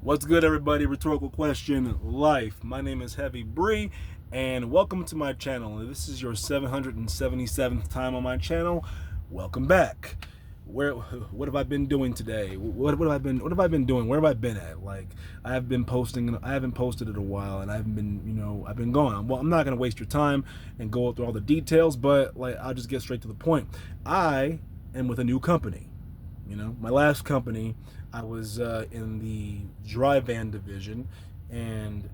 What's good, everybody? Rhetorical question life. My name is Heavy Bree, and welcome to my channel. This is your 777th time on my channel. Welcome back. What have I been doing today? What have I been doing? Where have I been at? Like, I haven't posted in a while, and I've been gone. Well, I'm not gonna waste your time and go through all the details, but like, I'll just get straight to the point. I am with a new company. My last company, I was in the dry van division, and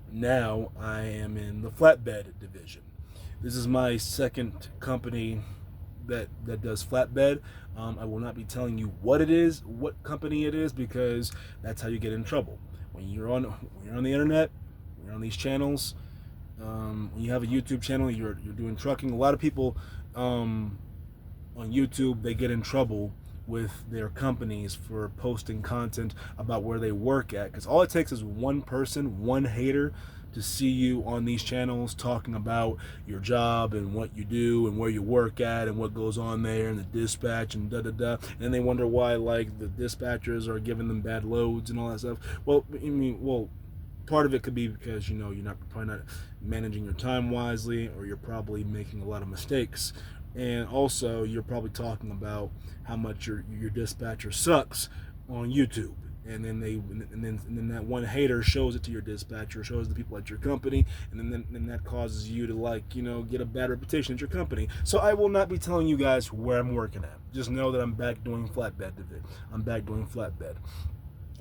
now I am in the flatbed division. This is my second company that does flatbed. I will not be telling you what company it is, because that's how you get in trouble. When you're on the internet, when you're on these channels, when you have a YouTube channel, you're doing trucking. A lot of people on YouTube, they get in trouble with their companies for posting content about where they work at, because all it takes is one person, one hater, to see you on these channels talking about your job and what you do and where you work at and what goes on there and the dispatch and da da da, and they wonder why like the dispatchers are giving them bad loads and all that stuff. Well, part of it could be because you're probably not managing your time wisely, or you're probably making a lot of mistakes, and also you're probably talking about how much your dispatcher sucks on YouTube, and then that one hater shows it to your dispatcher, shows the people at your company, and then that causes you to get a bad reputation at your company. So I will not be telling you guys where I'm working at. Just know that I'm back doing flatbed.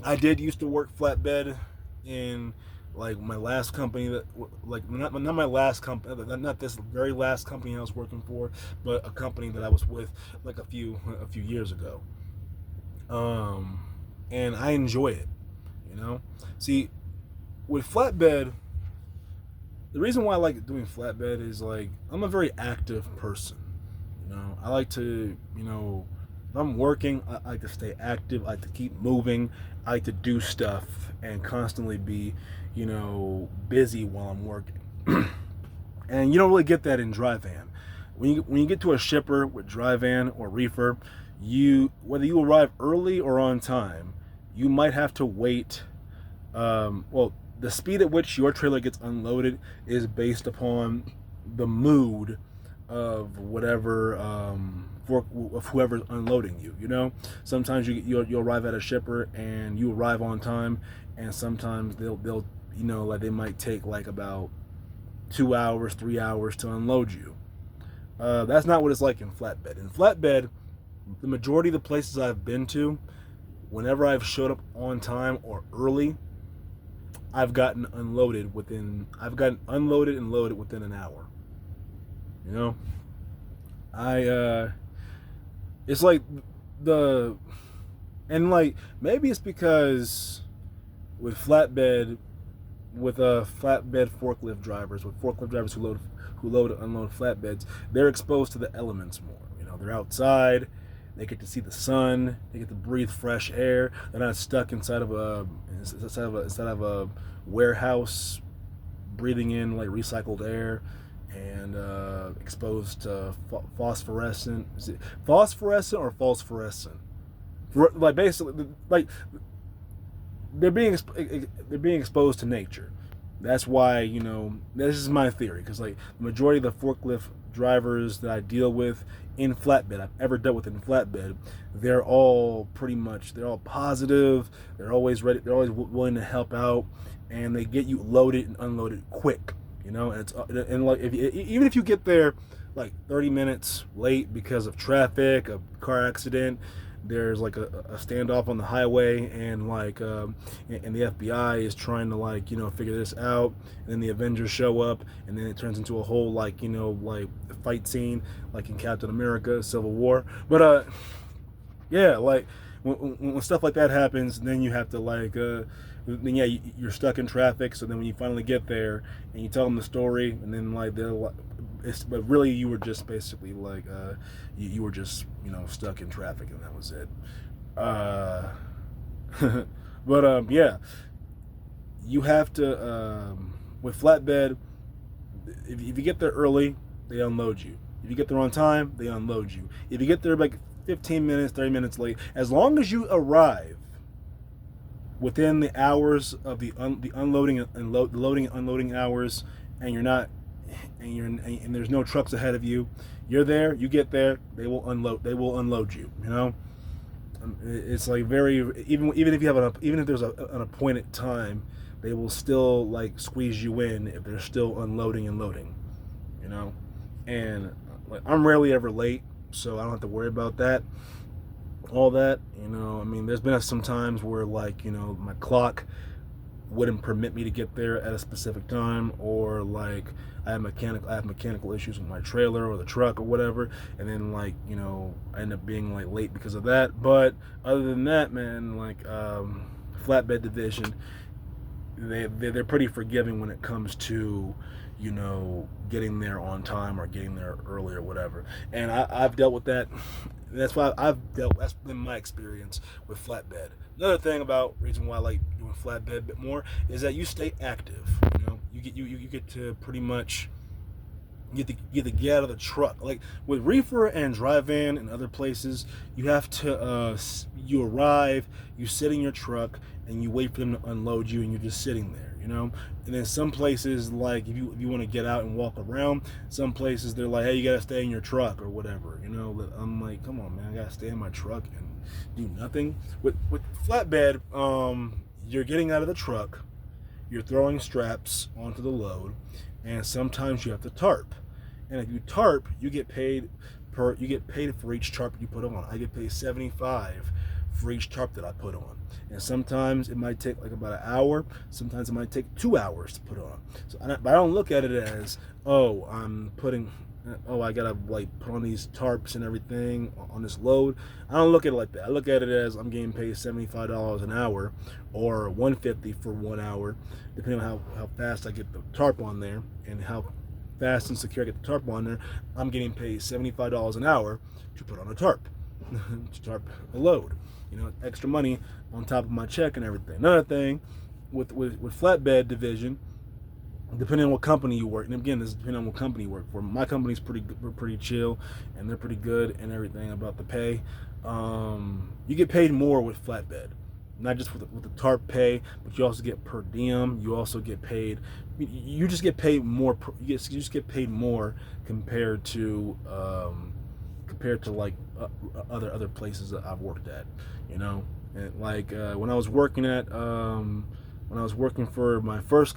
I did used to work flatbed in like my last company, that like not my last company, not this very last company I was working for, but a company that I was with like a few years ago. And I enjoy it. See, with flatbed, the reason why I like doing flatbed is like I'm a very active person. I like to, if I'm working, I like to stay active. I like to keep moving. I like to do stuff and constantly be, busy while I'm working. And you don't really get that in dry van. When you get to a shipper with dry van or reefer, whether you arrive early or on time, you might have to wait. The speed at which your trailer gets unloaded is based upon the mood of whatever of whoever's unloading you. Sometimes you'll arrive at a shipper and you arrive on time, and sometimes they'll like they might take like about 2 hours, 3 hours to unload you. That's not what it's like in flatbed. In flatbed, the majority of the places I've been to, whenever I've showed up on time or early, I've gotten unloaded and loaded within an hour. It's like maybe it's because with flatbed, forklift drivers, who load and unload flatbeds, they're exposed to the elements more. They're outside, they get to see the sun, they get to breathe fresh air. They're not stuck inside of a warehouse, breathing in like recycled air, and exposed to phosphorescent. Is it phosphorescent or phosphorescent? Like basically, like they're being exposed to nature. That's why this is my theory, because like the majority of the forklift drivers that I deal with in flatbed, I've ever dealt with in flatbed, they're all positive. They're always ready. They're always willing to help out, and they get you loaded and unloaded quick. And like even if you get there like 30 minutes late because of traffic, a car accident, there's like a standoff on the highway, and and the FBI is trying to figure this out, and then the Avengers show up, and then it turns into a whole fight scene like in Captain America Civil War. But yeah, like when stuff like that happens, then you have to then yeah, you're stuck in traffic. So then when you finally get there and you tell them the story, and then but really you were just basically you were just stuck in traffic, and that was it. But yeah, you have to with flatbed, if you get there early, they unload you. If you get there on time, they unload you. If you get there like 15 minutes, 30 minutes late, as long as you arrive within the hours of the unloading and loading and unloading hours, and you're not, and there's no trucks ahead of you, you're there, you get there, they will unload you. You know, it's like very, even if you have even if there's an appointed time, they will still like squeeze you in if they're still unloading and loading. You know, and like I'm rarely ever late, so I don't have to worry about that. All that, you know, I mean, there's been some times where, like, you know, my clock wouldn't permit me to get there at a specific time, or like I have mechanical issues with my trailer or the truck or whatever, and then, like, you know, I end up being like late because of that. But other than that, man, like, flatbed division, they're pretty forgiving when it comes to, you know, getting there on time or getting there early or whatever. And I've dealt with that. That's been my experience with flatbed. Another thing about reason why I like doing flatbed a bit more is that you stay active. You know, you get to pretty much get out of the truck. Like with reefer and dry van and other places, you have to you arrive, you sit in your truck, and you wait for them to unload you, and you're just sitting there. You know, and then some places, like if you want to get out and walk around, some places they're like, hey, you gotta stay in your truck or whatever. You know, I'm like, come on, man, I gotta stay in my truck and do nothing. With flatbed, you're getting out of the truck, you're throwing straps onto the load, and sometimes you have to tarp. And if you tarp, you get paid for each tarp you put on. I get paid $75 for each tarp that I put on. And sometimes it might take like about an hour. Sometimes it might take 2 hours to put on. So, but I don't look at it as, oh, I gotta like put on these tarps and everything on this load. I don't look at it like that. I look at it as I'm getting paid $75 an hour, or $150 for 1 hour, depending on how fast I get the tarp on there and how fast and secure I get the tarp on there. I'm getting paid $75 an hour to put on a tarp, to tarp a load. You know, extra money on top of my check and everything. Another thing with flatbed division, depending on what company you work, and again, this is depending on what company you work for. My company's pretty chill, and they're pretty good and everything about the pay. You get paid more with flatbed, not just with the tarp pay, but you also get per diem. You also get paid. You just get paid more. You just get paid more compared to like other places that I've worked at. You know, and like when I was working for my first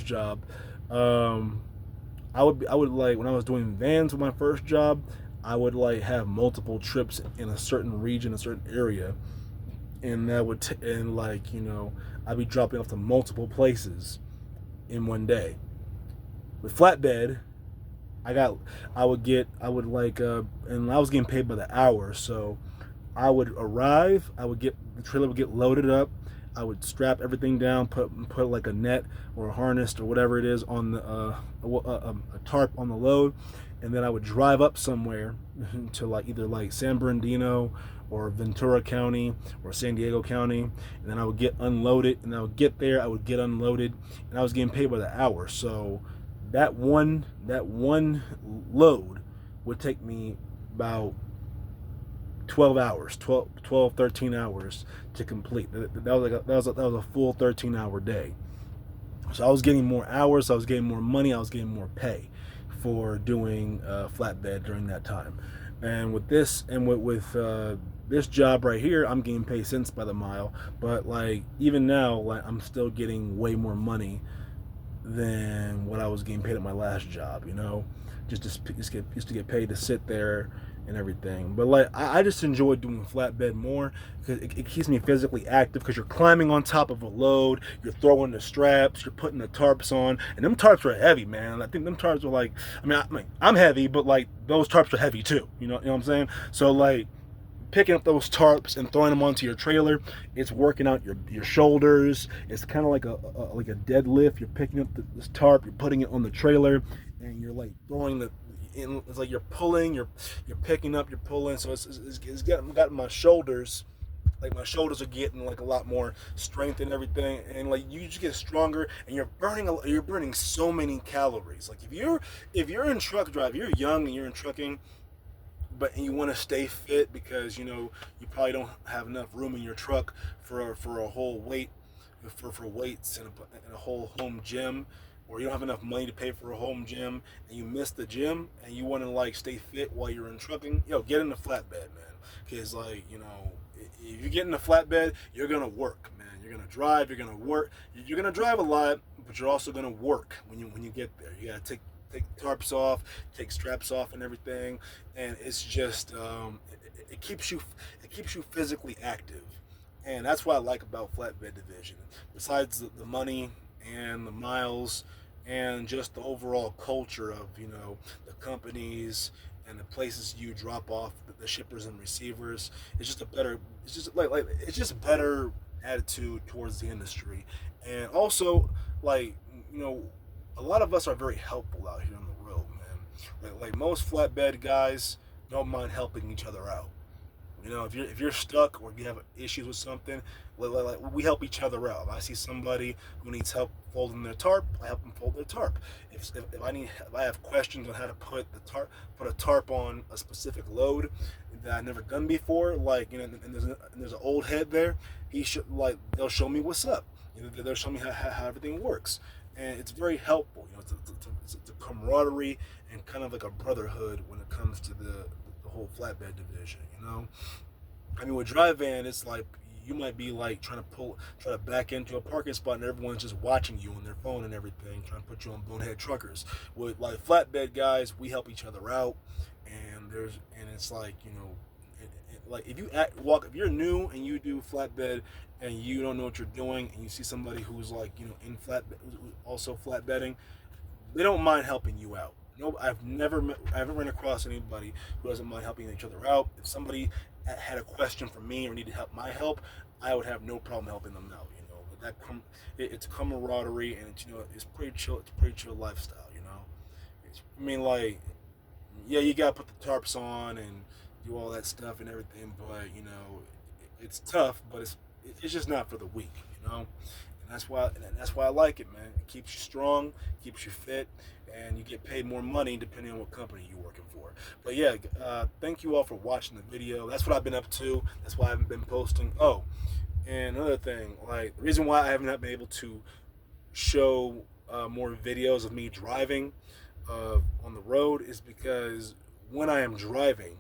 job, I would like, when I was doing vans with my first job, I would like have multiple trips in a certain region, a certain area, and that would and like, you know, I'd be dropping off to multiple places in one day. With flatbed, and I was getting paid by the hour, so I would arrive, the trailer would get loaded up, I would strap everything down, put like a net or a harness or whatever it is on the a tarp on the load, and then I would drive up somewhere to like either like San Bernardino or Ventura County or San Diego County, and then I would get unloaded, and I would get there, I would get unloaded, and I was getting paid by the hour. So that one load would take me about 13 hours to complete. That was a full 13-hour day. So I was getting more hours, I was getting more money, I was getting more pay for doing flatbed during that time. And with this this job right here, I'm getting paid cents by the mile, but like even now, like I'm still getting way more money than what I was getting paid at my last job, you know, just to get paid to sit there and everything. But like I just enjoy doing flatbed more because it keeps me physically active, because you're climbing on top of a load, you're throwing the straps, you're putting the tarps on, and them tarps are heavy, man. I think them tarps are like, I'm heavy, but like those tarps are heavy too, you know what I'm saying? So like picking up those tarps and throwing them onto your trailer, it's working out your shoulders. It's kind of like a deadlift. You're picking up this tarp, you're putting it on the trailer, and you're like throwing it's like you're pulling, you're picking up, you're pulling. So it's got my shoulders, like my shoulders are getting like a lot more strength and everything, and like you just get stronger, and you're burning so many calories. Like if you're in truck drive, you're young and you're in trucking, but you want to stay fit because you probably don't have enough room in your truck for a whole for weights and a whole home gym, or you don't have enough money to pay for a home gym, and you miss the gym, and you want to like stay fit while you're in trucking, get in a flatbed, man. Because like if you get in a flatbed, you're gonna work, man. You're gonna drive. You're gonna work. You're gonna drive a lot, but you're also gonna work when you get there. You gotta take tarps off, take straps off, and everything, and it's just it keeps you physically active, and that's what I like about flatbed division. Besides the money and the miles and just the overall culture of the companies and the places you drop off the shippers and receivers, it's just better attitude towards the industry, and also like a lot of us are very helpful out here on the road, man. Like most flatbed guys don't mind helping each other out. If you're stuck or you have issues with something, like we help each other out. If I see somebody who needs help folding their tarp, I help them fold their tarp. If I have questions on how to put a tarp on a specific load that I've never done before, like and there's an old head there, they'll show me what's up. They'll show me how everything works, and it's very helpful. It's a camaraderie and kind of like a brotherhood when it comes to the whole flatbed division. I mean, with dry van, it's like you might be like trying to back into a parking spot, and everyone's just watching you on their phone and everything, trying to put you on bonehead truckers. With like flatbed guys, we help each other out, and it's like like if you're new and you do flatbed and you don't know what you're doing, and you see somebody who's like in flatbed, who's also flatbedding, they don't mind helping you out. No, I haven't run across anybody who doesn't mind helping each other out. If somebody had a question for me or needed my help, I would have no problem helping them out. But it's camaraderie, and it's pretty chill. It's a pretty chill lifestyle. I mean, like, yeah, you gotta put the tarps on and do all that stuff and everything, but it's tough. But it's just not for the weak. And that's why I like it, man. It keeps you strong, keeps you fit, and you get paid more money depending on what company you're working for. But yeah, thank you all for watching the video. That's what I've been up to. That's why I haven't been posting. Oh, and another thing, like the reason why I haven't been able to show more videos of me driving on the road is because when I am driving,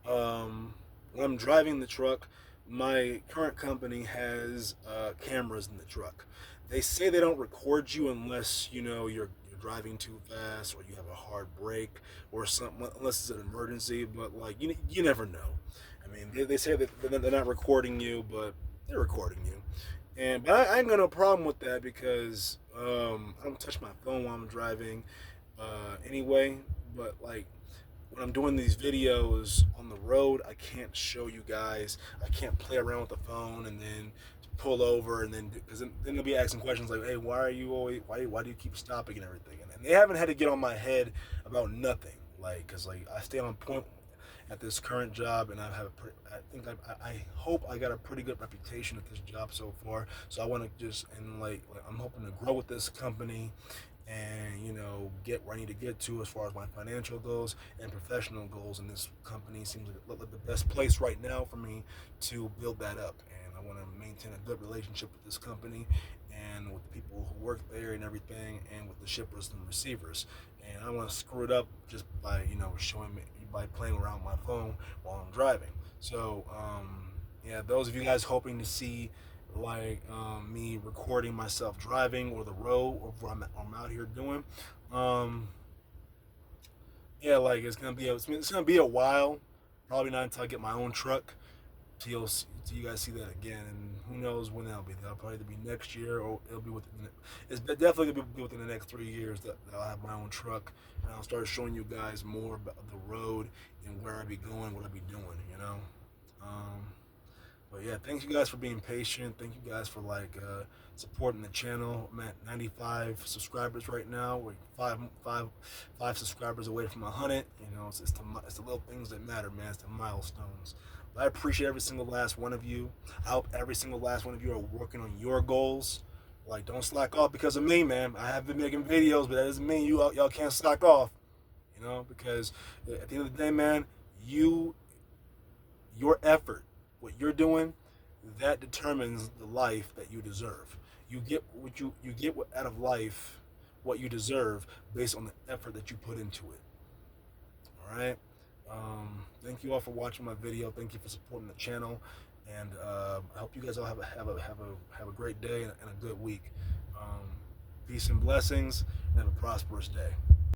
the truck, my current company has cameras in the truck. They say they don't record you unless you're driving too fast or you have a hard brake or something, unless it's an emergency. But like you never know. I mean, they say that they're not recording you, but they're recording you. But I ain't got no problem with that because I don't touch my phone while I'm driving anyway. But like when I'm doing these videos on the road, I can't show you guys. I can't play around with the phone and then pull over and because then they'll be asking questions like, "Hey, why do you keep stopping and everything?" And they haven't had to get on my head about nothing, like, cause like I stay on point at this current job, and I hope I got a pretty good reputation at this job so far. So I want to I'm hoping to grow with this company and get where I need to get to as far as my financial goals and professional goals. And this company seems like the best place right now for me to build that up. And I want to maintain a good relationship with this company and with the people who work there and everything, and with the shippers and receivers. And I don't want to screw it up just by by playing around with my phone while I'm driving. So yeah, those of you guys hoping to see like me recording myself driving or the road or what I'm out here doing, yeah, like it's gonna be a while, probably not until I get my own truck till you guys see that again. And who knows when that'll be. That'll probably be next year, or it'll be it's definitely gonna be within the next 3 years that I'll have my own truck, and I'll start showing you guys more about the road and where I be going, what I be doing. But yeah, thank you guys for being patient. Thank you guys for supporting the channel. I'm at 95 subscribers right now. We're five subscribers away from 100. It's the little things that matter, man. It's the milestones. But I appreciate every single last one of you. I hope every single last one of you are working on your goals. Like, don't slack off because of me, man. I have been making videos, but that doesn't mean y'all can't slack off. Because at the end of the day, man, your effort, what you're doing, that determines the life that you deserve. You get out of life what you deserve based on the effort that you put into it. All right. Thank you all for watching my video. Thank you for supporting the channel, and I hope you guys all have a great day and a good week. Peace and blessings, and have a prosperous day.